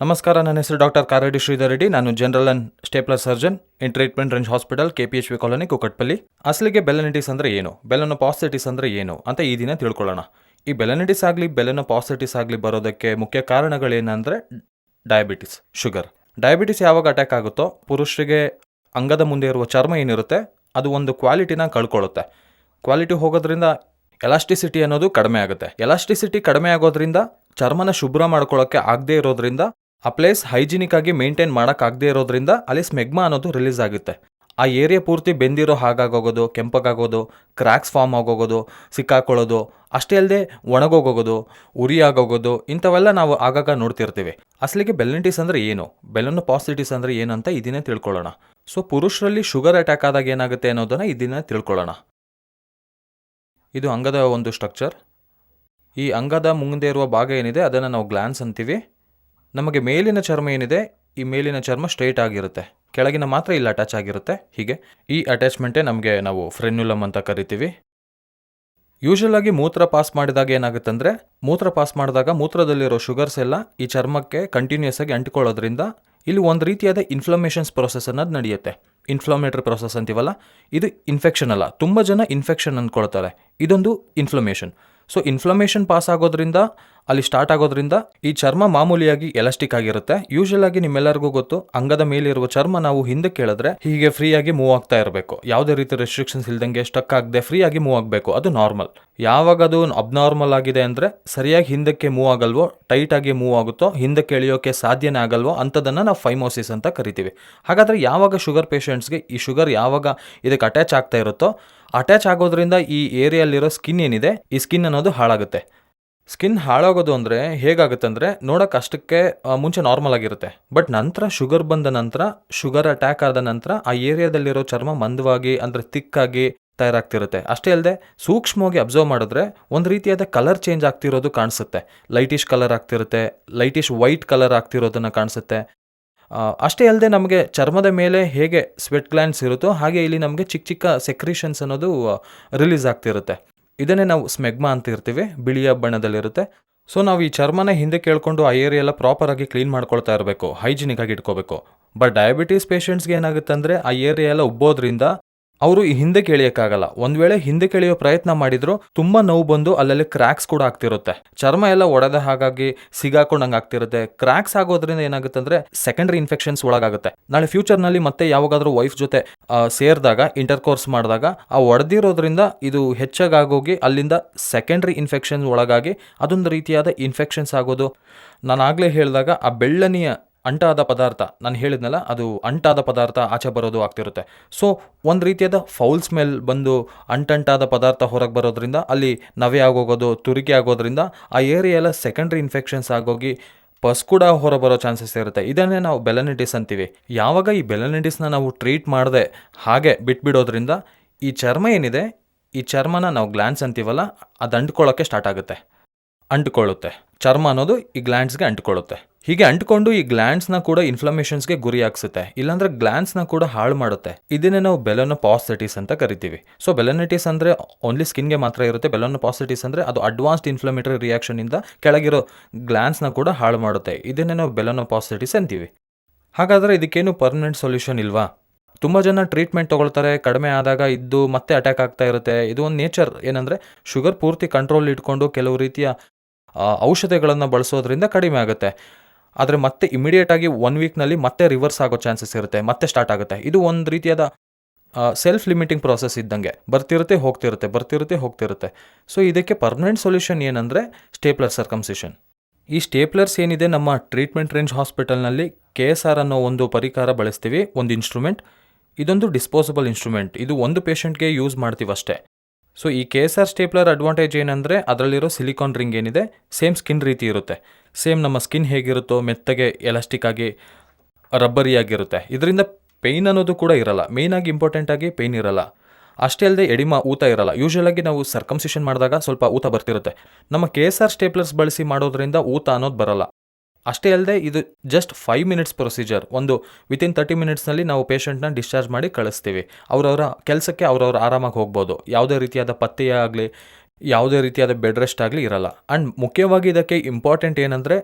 ನಮಸ್ಕಾರ, ನನ್ನ ಹೆಸರು ಡಾಕ್ಟರ್ ಕಾರಡಿ ಶ್ರೀಧರ್ ರೆಡ್ಡಿ. ನಾನು general and stapler surgeon in treatment range hospital, KPHP colony, Kukatpally. ಅಸಲಿಗೆ ಬೆಲನಿಟಿಸ್ ಅಂದರೆ ಏನು, ಬೆಲನೋಪಾಸ್ಟೈಟಿಸ್ ಅಂದರೆ ಏನು ಅಂತ ಈ ದಿನ ತಿಳ್ಕೊಳ್ಳೋಣ. ಈ ಬೆಲನಿಟಿಸ್ ಆಗಲಿ ಬೆಲನೋಪಾಸ್ಟೈಟಿಸ್ ಆಗಲಿ ಬರೋದಕ್ಕೆ ಮುಖ್ಯ ಕಾರಣಗಳೇನೆಂದರೆ ಡಯಾಬಿಟಿಸ್, ಶುಗರ್. ಡಯಾಬಿಟಿಸ್ ಯಾವಾಗ ಅಟ್ಯಾಕ್ ಆಗುತ್ತೋ ಪುರುಷರಿಗೆ ಅಂಗದ ಮುಂದೆ ಇರುವ ಚರ್ಮ ಏನಿರುತ್ತೆ ಅದು ಒಂದು ಕ್ವಾಲಿಟಿನ ಕಳ್ಕೊಳ್ಳುತ್ತೆ. ಕ್ವಾಲಿಟಿ ಹೋಗೋದ್ರಿಂದ ಎಲಾಸ್ಟಿಸಿಟಿ ಅನ್ನೋದು ಕಡಿಮೆ ಆಗುತ್ತೆ. ಎಲಾಸ್ಟಿಸಿಟಿ ಕಡಿಮೆ ಆಗೋದ್ರಿಂದ ಚರ್ಮನ ಶುಭ್ರ ಮಾಡ್ಕೊಳ್ಳೋಕ್ಕೆ ಆಗದೇ ಇರೋದ್ರಿಂದ, ಆ ಪ್ಲೇಸ್ ಹೈಜಿನಿಕ್ ಆಗಿ ಮೇಂಟೈನ್ ಮಾಡೋಕ್ಕಾಗದೇ ಇರೋದ್ರಿಂದ ಅಲ್ಲಿ ಸ್ಮೆಗ್ಮಾ ಅನ್ನೋದು ರಿಲೀಸ್ ಆಗುತ್ತೆ. ಆ ಏರಿಯಾ ಪೂರ್ತಿ ಬೆಂದಿರೋ ಹಾಗಾಗೋಗೋದು, ಕೆಂಪಗಾಗೋದು, ಕ್ರ್ಯಾಕ್ಸ್ ಫಾರ್ಮ್ ಆಗೋಗೋದು, ಸಿಕ್ಕಾಕೊಳ್ಳೋದು, ಅಷ್ಟೇ ಅಲ್ಲದೆ ಒಣಗೋಗೋಗೋದು, ಉರಿ ಆಗೋಗೋದು, ಇಂಥವೆಲ್ಲ ನಾವು ಆಗಾಗ ನೋಡ್ತಿರ್ತೀವಿ. ಅಸಲಿಗೆ ಬೆಲನಿಟಿಸ್ ಅಂದರೆ ಏನು, ಬೆಲನೋಪಾಸ್ಟೈಟಿಸ್ ಅಂದರೆ ಏನು ಅಂತ ಇದನ್ನೇ ತಿಳ್ಕೊಳ್ಳೋಣ. ಸೊ ಪುರುಷರಲ್ಲಿ ಶುಗರ್ ಅಟ್ಯಾಕ್ ಆದಾಗ ಏನಾಗುತ್ತೆ ಅನ್ನೋದನ್ನು ಇದನ್ನೇ ತಿಳ್ಕೊಳ್ಳೋಣ. ಇದು ಅಂಗದ ಒಂದು ಸ್ಟ್ರಕ್ಚರ್. ಈ ಅಂಗದ ಮುಂದೆ ಇರುವ ಭಾಗ ಏನಿದೆ ಅದನ್ನು ನಾವು ಗ್ಲ್ಯಾನ್ಸ್ ಅಂತೀವಿ. ನಮಗೆ ಮೇಲಿನ ಚರ್ಮ ಏನಿದೆ, ಈ ಮೇಲಿನ ಚರ್ಮ ಸ್ಟ್ರೈಟ್ ಆಗಿರುತ್ತೆ, ಕೆಳಗಿನ ಮಾತ್ರ ಇಲ್ಲಿ ಅಟ್ಯಾಚ್ ಆಗಿರುತ್ತೆ. ಹೀಗೆ ಈ ಅಟ್ಯಾಚ್ಮೆಂಟೇ ನಮಗೆ ನಾವು ಫ್ರೆನ್ಯುಲಮ್ ಅಂತ ಕರಿತೀವಿ. ಯೂಶಲ್ ಆಗಿ ಮೂತ್ರ ಪಾಸ್ ಮಾಡಿದಾಗ ಏನಾಗುತ್ತಂದರೆ, ಮೂತ್ರ ಪಾಸ್ ಮಾಡಿದಾಗ ಮೂತ್ರದಲ್ಲಿರೋ ಶುಗರ್ಸ್ ಎಲ್ಲ ಈ ಚರ್ಮಕ್ಕೆ ಕಂಟಿನ್ಯೂಸ್ ಆಗಿ ಅಂಟಿಕೊಳ್ಳೋದ್ರಿಂದ ಇಲ್ಲಿ ಒಂದು ರೀತಿಯಾದ ಇನ್ಫ್ಲಮೇಷನ್ಸ್ ಪ್ರೊಸೆಸ್ ಅನ್ನೋದು ನಡೆಯುತ್ತೆ. ಇನ್ಫ್ಲಮೇಟರಿ ಪ್ರೊಸೆಸ್ ಅಂತೀವಲ್ಲ, ಇದು ಇನ್ಫೆಕ್ಷನ್ ಅಲ್ಲ. ತುಂಬ ಜನ ಇನ್ಫೆಕ್ಷನ್ ಅಂದ್ಕೊಳ್ತಾರೆ, ಇದೊಂದು ಇನ್ಫ್ಲಮೇಷನ್. ಸೊ ಇನ್ಫ್ಲಮೇಷನ್ ಪಾಸ್ ಆಗೋದ್ರಿಂದ, ಅಲ್ಲಿ ಸ್ಟಾರ್ಟ್ ಆಗೋದ್ರಿಂದ ಈ ಚರ್ಮ ಮಾಮೂಲಿಯಾಗಿ ಎಲಾಸ್ಟಿಕ್ ಆಗಿರುತ್ತೆ. ಯೂಶಲ್ ಆಗಿ ನಿಮ್ಮೆಲ್ಲರಿಗೂ ಗೊತ್ತು, ಅಂಗದ ಮೇಲಿರುವ ಚರ್ಮ ನಾವು ಹಿಂದೆ ಕೇಳಿದ್ರೆ ಹೀಗೆ ಫ್ರೀಯಾಗಿ ಮೂವ್ ಆಗ್ತಾ ಇರಬೇಕು, ಯಾವುದೇ ರೀತಿ ರೆಸ್ಟ್ರಿಕ್ಷನ್ಸ್ ಇಲ್ದಂಗೆ ಸ್ಟಕ್ ಆಗದೆ ಫ್ರೀಯಾಗಿ ಮೂವ್ ಆಗಬೇಕು, ಅದು ನಾರ್ಮಲ್. ಯಾವಾಗ ಅದು ಅಬ್ನಾರ್ಮಲ್ ಆಗಿದೆ ಅಂದರೆ, ಸರಿಯಾಗಿ ಹಿಂದಕ್ಕೆ ಮೂವ್ ಆಗಲ್ವೋ, ಟೈಟ್ ಆಗಿ ಮೂವ್ ಆಗುತ್ತೋ, ಹಿಂದಕ್ಕೆ ಎಳೆಯೋಕೆ ಸಾಧ್ಯನೇ ಆಗಲ್ವೋ ಅಂಥದನ್ನು ನಾವು ಫೈಮೋಸಿಸ್ ಅಂತ ಕರಿತೀವಿ. ಹಾಗಾದರೆ ಯಾವಾಗ ಶುಗರ್ ಪೇಷಂಟ್ಸ್ಗೆ ಈ ಶುಗರ್ ಯಾವಾಗ ಇದಕ್ಕೆ ಅಟ್ಯಾಚ್ ಆಗ್ತಾ ಇರುತ್ತೋ, ಅಟ್ಯಾಚ್ ಆಗೋದ್ರಿಂದ ಈ ಏರಿಯಲ್ಲಿರೋ ಸ್ಕಿನ್ ಏನಿದೆ, ಈ ಸ್ಕಿನ್ ಅನ್ನೋದು ಹಾಳಾಗುತ್ತೆ. ಸ್ಕಿನ್ ಹಾಳಾಗೋದು ಅಂದರೆ ಹೇಗಾಗುತ್ತೆ ಅಂದರೆ, ನೋಡೋಕೆ ಅಷ್ಟಕ್ಕೆ ಮುಂಚೆ ನಾರ್ಮಲ್ ಆಗಿರುತ್ತೆ, ಬಟ್ ನಂತರ ಶುಗರ್ ಬಂದ ನಂತರ, ಶುಗರ್ ಅಟ್ಯಾಕ್ ಆದ ನಂತರ ಆ ಏರಿಯಾದಲ್ಲಿರೋ ಚರ್ಮ ಮಂದವಾಗಿ ಅಂದರೆ ತಿಕ್ಕಾಗಿ ತಯಾರಾಗ್ತಿರುತ್ತೆ. ಅಷ್ಟೇ ಅಲ್ಲದೆ ಸೂಕ್ಷ್ಮವಾಗಿ ಅಬ್ಸರ್ವ್ ಮಾಡಿದ್ರೆ ಒಂದು ರೀತಿಯಾದ ಕಲರ್ ಚೇಂಜ್ ಆಗ್ತಿರೋದು ಕಾಣಿಸುತ್ತೆ. ಲೈಟಿಶ್ ಕಲರ್ ಆಗ್ತಿರುತ್ತೆ, ಲೈಟಿಶ್ ವೈಟ್ ಕಲರ್ ಆಗ್ತಿರೋದನ್ನು ಕಾಣಿಸುತ್ತೆ. ಅಷ್ಟೇ ಅಲ್ಲದೆ ನಮಗೆ ಚರ್ಮದ ಮೇಲೆ ಹೇಗೆ ಸ್ವೆಟ್ ಗ್ಲ್ಯಾಂಡ್ಸ್ ಇರುತ್ತೋ ಹಾಗೆ ಇಲ್ಲಿ ನಮಗೆ ಚಿಕ್ಕ ಚಿಕ್ಕ ಸೆಕ್ರೀಷನ್ಸ್ ಅನ್ನೋದು ರಿಲೀಸ್ ಆಗ್ತಿರುತ್ತೆ. ಇದನ್ನೇ ನಾವು ಸ್ಮೆಗ್ಮಾ ಅಂತ ಇರ್ತೀವಿ, ಬಿಳಿಯ ಬಣ್ಣದಲ್ಲಿರುತ್ತೆ. ಸೊ ನಾವು ಈ ಚರ್ಮನ ಹಿಂದೆ ಕೇಳ್ಕೊಂಡು ಆ ಏರಿಯಾ ಎಲ್ಲ ಪ್ರಾಪರಾಗಿ ಕ್ಲೀನ್ ಮಾಡ್ಕೊಳ್ತಾ ಇರಬೇಕು, ಹೈಜಿನಿಕ್ ಆಗಿ ಇಟ್ಕೋಬೇಕು. ಬಟ್ ಡಯಾಬಿಟೀಸ್ ಪೇಷಂಟ್ಸ್ಗೆ ಏನಾಗುತ್ತೆ ಅಂದರೆ, ಆ ಏರಿಯಾ ಎಲ್ಲ ಉಬ್ಬೋದ್ರಿಂದ ಅವರು ಈ ಹಿಂದೆ ಕೇಳಿಯೋಕ್ಕಾಗಲ್ಲ. ಒಂದು ವೇಳೆ ಹಿಂದೆ ಕೇಳಿಯೋ ಪ್ರಯತ್ನ ಮಾಡಿದ್ರು ತುಂಬ ನೋವು ಬಂದು ಅಲ್ಲಲ್ಲಿ ಕ್ರ್ಯಾಕ್ಸ್ ಕೂಡ ಆಗ್ತಿರುತ್ತೆ. ಚರ್ಮ ಎಲ್ಲ ಒಡೆದ ಹಾಗಾಗಿ ಸಿಗಾಕೊಂಡಂಗೆ ಆಗ್ತಿರುತ್ತೆ. ಕ್ರ್ಯಾಕ್ಸ್ ಆಗೋದ್ರಿಂದ ಏನಾಗುತ್ತೆ ಅಂದರೆ ಸೆಕೆಂಡ್ರಿ ಇನ್ಫೆಕ್ಷನ್ಸ್ ಒಳಗಾಗುತ್ತೆ. ನಾಳೆ ಫ್ಯೂಚರ್ನಲ್ಲಿ ಮತ್ತೆ ಯಾವಾಗಾದ್ರೂ ವೈಫ್ ಜೊತೆ ಸೇರಿದಾಗ, ಇಂಟರ್ಕೋರ್ಸ್ ಮಾಡಿದಾಗ ಆ ಒಡೆದಿರೋದ್ರಿಂದ ಇದು ಹೆಚ್ಚಾಗೋಗಿ ಅಲ್ಲಿಂದ ಸೆಕೆಂಡ್ರಿ ಇನ್ಫೆಕ್ಷನ್ಸ್ ಒಳಗಾಗಿ ಅದೊಂದು ರೀತಿಯಾದ ಇನ್ಫೆಕ್ಷನ್ಸ್ ಆಗೋದು. ನಾನು ಆಗಲೇ ಹೇಳಿದಾಗ ಆ ಬೆಳ್ಳನೆಯ ಅಂಟಾದ ಪದಾರ್ಥ ನಾನು ಹೇಳಿದ್ನಲ್ಲ, ಅದು ಅಂಟಾದ ಪದಾರ್ಥ ಆಚೆ ಬರೋದು ಆಗ್ತಿರುತ್ತೆ. ಸೊ ಒಂದು ರೀತಿಯಾದ ಫೌಲ್ ಸ್ಮೆಲ್ ಬಂದು ಅಂಟಾದ ಪದಾರ್ಥ ಹೊರಗೆ ಬರೋದ್ರಿಂದ ಅಲ್ಲಿ ನವೆ ಆಗೋಗೋದು, ತುರಿಕೆ ಆಗೋದ್ರಿಂದ ಆ ಏರಿಯಾ ಎಲ್ಲ ಸೆಕೆಂಡ್ರಿ ಇನ್ಫೆಕ್ಷನ್ಸ್ ಆಗೋಗಿ ಪಸ್ ಕೂಡ ಹೊರ ಬರೋ ಚಾನ್ಸಸ್ ಇರುತ್ತೆ. ಇದನ್ನೇ ನಾವು ಬೆಲನಿಟಿಸ್ ಅಂತೀವಿ. ಯಾವಾಗ ಈ ಬೆಲನಿಟಿಸ್ನ ನಾವು ಟ್ರೀಟ್ ಮಾಡದೆ ಹಾಗೆ ಬಿಟ್ಬಿಡೋದ್ರಿಂದ ಈ ಚರ್ಮ ಏನಿದೆ, ಈ ಚರ್ಮನ ನಾವು ಗ್ಲ್ಯಾನ್ಸ್ ಅಂತೀವಲ್ಲ, ಅದು ಅಂಟ್ಕೊಳ್ಳೋಕ್ಕೆ ಸ್ಟಾರ್ಟ್ ಆಗುತ್ತೆ, ಅಂಟ್ಕೊಳ್ಳುತ್ತೆ. ಚರ್ಮ ಅನ್ನೋದು ಈ ಗ್ಲ್ಯಾಂಡ್ಸ್ಗೆ ಅಂಟ್ಕೊಳ್ಳುತ್ತೆ. ಹೀಗೆ ಅಂಟ್ಕೊಂಡು ಈ ಗ್ಲ್ಯಾಂಡ್ಸ್ನ ಕೂಡ ಇನ್ಫ್ಲಮೇಷನ್ಸ್ಗೆ ಗುರಿ ಆಗ್ಸುತ್ತೆ, ಇಲ್ಲಾಂದ್ರೆ ಗ್ಲ್ಯಾಂಡ್ಸ್ನ ಕೂಡ ಹಾಳು ಮಾಡುತ್ತೆ. ಇದನ್ನೇ ನಾವು ಬೆಲನೋಪಾಸ್ಟೈಟಿಸ್ ಅಂತ ಕರಿತೀವಿ. ಸೊ ಬೆಲನಿಟಿಸ್ ಅಂದರೆ ಓನ್ಲಿ ಸ್ಕಿನ್ಗೆ ಮಾತ್ರ ಇರುತ್ತೆ. ಬೆಲನೋಪಾಸ್ಟೈಟಿಸ್ ಅಂದರೆ ಅದು ಅಡ್ವಾನ್ಸ್ಡ್ ಇನ್ಫ್ಲಮೇಟರಿ ರಿಯಾಕ್ಷನ್ ಇಂದ ಕೆಳಗಿರೋ ಗ್ಲ್ಯಾಂಡ್ಸ್ನ ಕೂಡ ಹಾಳು ಮಾಡುತ್ತೆ. ಇದನ್ನೇ ನಾವು ಬೆಲನೋಪಾಸ್ಟೈಟಿಸ್ ಅಂತೀವಿ. ಹಾಗಾದರೆ ಇದಕ್ಕೇನು ಪರ್ಮನೆಂಟ್ ಸೊಲ್ಯೂಷನ್ ಇಲ್ವಾ? ತುಂಬ ಜನ ಟ್ರೀಟ್ಮೆಂಟ್ ತೊಗೊಳ್ತಾರೆ, ಕಡಿಮೆ ಆದಾಗ ಇದ್ದು ಮತ್ತೆ ಅಟ್ಯಾಕ್ ಆಗ್ತಾ ಇರುತ್ತೆ. ಇದು ಒಂದು ನೇಚರ್. ಏನಂದರೆ ಶುಗರ್ ಪೂರ್ತಿ ಕಂಟ್ರೋಲ್ ಇಟ್ಕೊಂಡು ಕೆಲವು ರೀತಿಯ ಔಷಧಿಗಳನ್ನು ಬಳಸೋದ್ರಿಂದ ಕಡಿಮೆ ಆಗುತ್ತೆ. ಆದರೆ ಮತ್ತೆ ಇಮಿಡಿಯೇಟಾಗಿ 1 ವೀಕ್ನಲ್ಲಿ ಮತ್ತೆ ರಿವರ್ಸ್ ಆಗೋ ಚಾನ್ಸಸ್ ಇರುತ್ತೆ, ಮತ್ತೆ ಸ್ಟಾರ್ಟ್ ಆಗುತ್ತೆ. ಇದು ಒಂದು ರೀತಿಯಾದ ಸೆಲ್ಫ್ ಲಿಮಿಟಿಂಗ್ ಪ್ರಾಸೆಸ್ ಇದ್ದಂಗೆ, ಬರ್ತಿರುತ್ತೆ ಹೋಗ್ತಿರುತ್ತೆ, ಬರ್ತಿರುತ್ತೆ ಹೋಗ್ತಿರುತ್ತೆ. ಸೊ ಇದಕ್ಕೆ ಪರ್ಮನೆಂಟ್ ಸೊಲ್ಯೂಷನ್ ಏನಂದರೆ ಸ್ಟೇಪ್ಲರ್ ಸರ್ಕಮ್ಸಿಷನ್. ಈ ಸ್ಟೇಪ್ಲರ್ಸ್ ಏನಿದೆ ನಮ್ಮ ಟ್ರೀಟ್ಮೆಂಟ್ ರೇಂಜ್ ಹಾಸ್ಪಿಟಲ್ನಲ್ಲಿ KSR ಅನ್ನೋ ಒಂದು ಪರಿಕರ ಬಳಸ್ತೀವಿ, ಒಂದು ಇನ್ಸ್ಟ್ರೂಮೆಂಟ್. ಇದೊಂದು ಡಿಸ್ಪೋಸಬಲ್ ಇನ್ಸ್ಟ್ರೂಮೆಂಟ್. ಇದು ಒಂದು ಪೇಷಂಟ್ಗೆ ಯೂಸ್ ಮಾಡ್ತೀವಿ ಅಷ್ಟೇ. ಸೊ ಈ KSR ಸ್ಟೇಪ್ಲರ್ ಅಡ್ವಾಂಟೇಜ್ ಏನಂದರೆ, ಅದರಲ್ಲಿರೋ ಸಿಲಿಕಾನ್ ರಿಂಗ್ ಏನಿದೆ ಸೇಮ್ ಸ್ಕಿನ್ ರೀತಿ ಇರುತ್ತೆ. ಸೇಮ್ ನಮ್ಮ ಸ್ಕಿನ್ ಹೇಗಿರುತ್ತೋ ಮೆತ್ತಗೆ ಎಲಾಸ್ಟಿಕ್ ಆಗಿ ರಬ್ಬರಿಯಾಗಿರುತ್ತೆ. ಇದರಿಂದ ಪೇಯ್ನ್ ಅನ್ನೋದು ಕೂಡ ಇರಲ್ಲ. ಮೇಯ್ನಾಗಿ ಇಂಪಾರ್ಟೆಂಟಾಗಿ ಪೇಯ್ನ್ ಇರಲ್ಲ. ಅಷ್ಟೇ ಅಲ್ಲದೆ ಎಡಿಮಾ, ಊತ ಇರಲ್ಲ. ಯೂಶಲಾಗಿ ನಾವು ಸರ್ಕಮ್ಸಿಷನ್ ಮಾಡಿದಾಗ ಸ್ವಲ್ಪ ಊತ ಬರ್ತಿರುತ್ತೆ. ನಮ್ಮ KSR ಸ್ಟೇಪ್ಲರ್ಸ್ ಬಳಸಿ ಮಾಡೋದ್ರಿಂದ ಊತ ಅನ್ನೋದು ಬರಲ್ಲ. ಅಷ್ಟೇ ಅಲ್ಲದೆ ಇದು ಜಸ್ಟ್ 5 ಮಿನಿಟ್ಸ್ ಪ್ರೊಸೀಜರ್. ಒಂದು ವಿತಿನ್ 30 ಮಿನಿಟ್ಸ್ನಲ್ಲಿ ನಾವು ಪೇಷಂಟ್ನ ಡಿಸ್ಚಾರ್ಜ್ ಮಾಡಿ ಕಳಿಸ್ತೀವಿ. ಅವರವರ ಕೆಲಸಕ್ಕೆ ಅವರವ್ರು ಆರಾಮಾಗಿ ಹೋಗ್ಬೋದು. ಯಾವುದೇ ರೀತಿಯಾದ ಪಥ್ಯ ಆಗಲಿ, ಯಾವುದೇ ರೀತಿಯಾದ ಬೆಡ್ ರೆಸ್ಟ್ ಆಗಲಿ ಇರಲ್ಲ. ಆ್ಯಂಡ್ ಮುಖ್ಯವಾಗಿ ಇದಕ್ಕೆ ಇಂಪಾರ್ಟೆಂಟ್ ಏನಂದರೆ,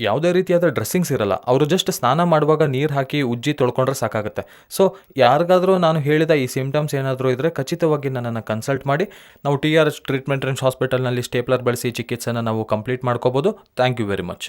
ಯಾವುದೇ ರೀತಿಯಾದ ಡ್ರೆಸ್ಸಿಂಗ್ಸ್ ಇರಲ್ಲ. ಅವರು ಜಸ್ಟ್ ಸ್ನಾನ ಮಾಡುವಾಗ ನೀರು ಹಾಕಿ ಉಜ್ಜಿ ತೊಳ್ಕೊಂಡ್ರೆ ಸಾಕಾಗುತ್ತೆ. ಸೊ ಯಾರಿಗಾದರೂ ನಾನು ಹೇಳಿದ ಈ ಸಿಂಪ್ಟಮ್ಸ್ ಏನಾದರೂ ಇದ್ದರೆ ಖಚಿತವಾಗಿ ನನ್ನನ್ನು ಕನ್ಸಲ್ಟ್ ಮಾಡಿ ನಾವು TRH ಟ್ರೀಟ್ಮೆಂಟ್ ರೇಂಜ್ ಹಾಸ್ಪಿಟಲ್ನಲ್ಲಿ ಸ್ಟೇಪ್ಲರ್ ಬಳಸಿ ಚಿಕಿತ್ಸೆನ ನಾವು ಕಂಪ್ಲೀಟ್ ಮಾಡ್ಕೋಬೋದು. Thank you very much.